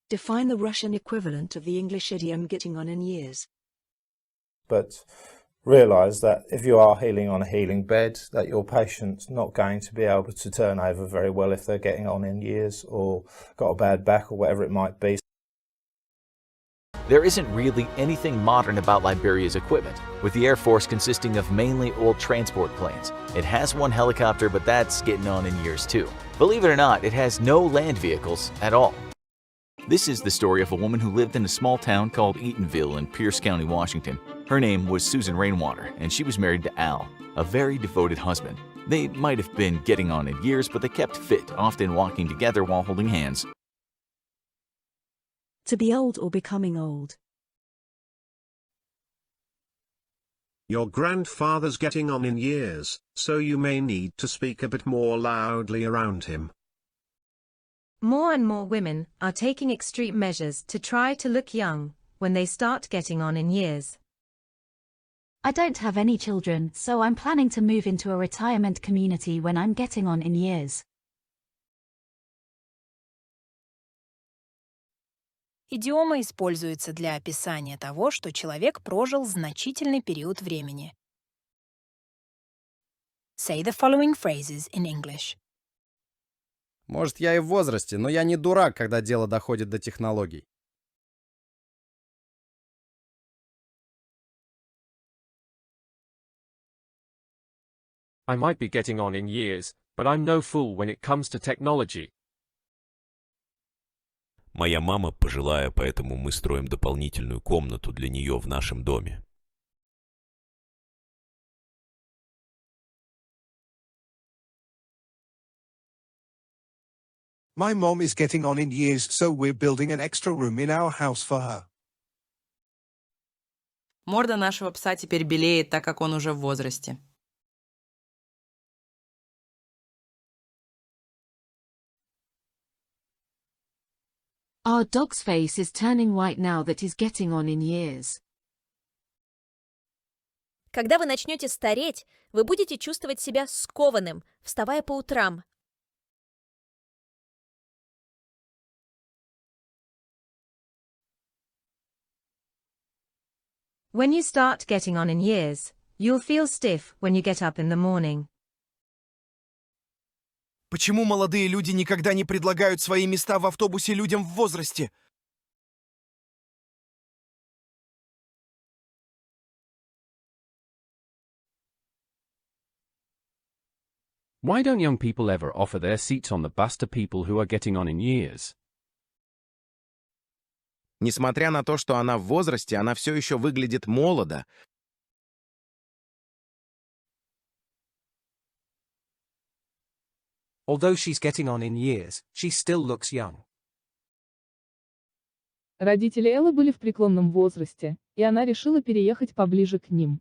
Define the Russian equivalent of the English idiom getting on in years. But realise that if you are healing on a healing bed, that your patient's not going to be able to turn over very well if they're getting on in years or got a bad back or whatever it might be. There isn't really anything modern about Liberia's equipment, with the Air Force consisting of mainly old transport planes. It has one helicopter, but that's getting on in years too. Believe it or not, it has no land vehicles at all. This is the story of a woman who lived in a small town called Eatonville in Pierce County, Washington. Her name was Susan Rainwater, and she was married to Al, a very devoted husband. They might have been getting on in years, but they kept fit, often walking together while holding hands. To be old or becoming old. Your grandfather's getting on in years, so you may need to speak a bit more loudly around him. More and more women are taking extreme measures to try to look young when they start getting on in years. I don't have any children, so I'm planning to move into a retirement community when I'm getting on in years. Идиома используется для описания того, что человек прожил значительный период времени. Say the following phrases in English. Может, я и в возрасте, но я не дурак, когда дело доходит до технологий. I might be getting on in years, but I'm no fool when it comes to technology. Моя мама пожилая, поэтому мы строим дополнительную комнату для нее в нашем доме. My mom is getting on in years, so we're building an extra room in our house for her. Морда нашего пса теперь белеет, так как он уже в возрасте. Our dog's face is turning white now that he's getting on in years. Когда вы начнете стареть, вы будете чувствовать себя скованным, вставая по утрам. When you start getting on in years, you'll feel stiff when you get up in the morning. Почему молодые люди никогда не предлагают свои места в автобусе людям в возрасте? Why don't young people ever offer their seats on the bus to people who are getting on in years? Несмотря на то, что она в возрасте, она все еще выглядит молодо. Although she's getting on in years, she still looks young. Родители Эллы были в преклонном возрасте, и она решила переехать поближе к ним.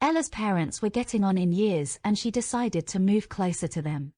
Ella's parents were getting on in years and she decided to move closer to them.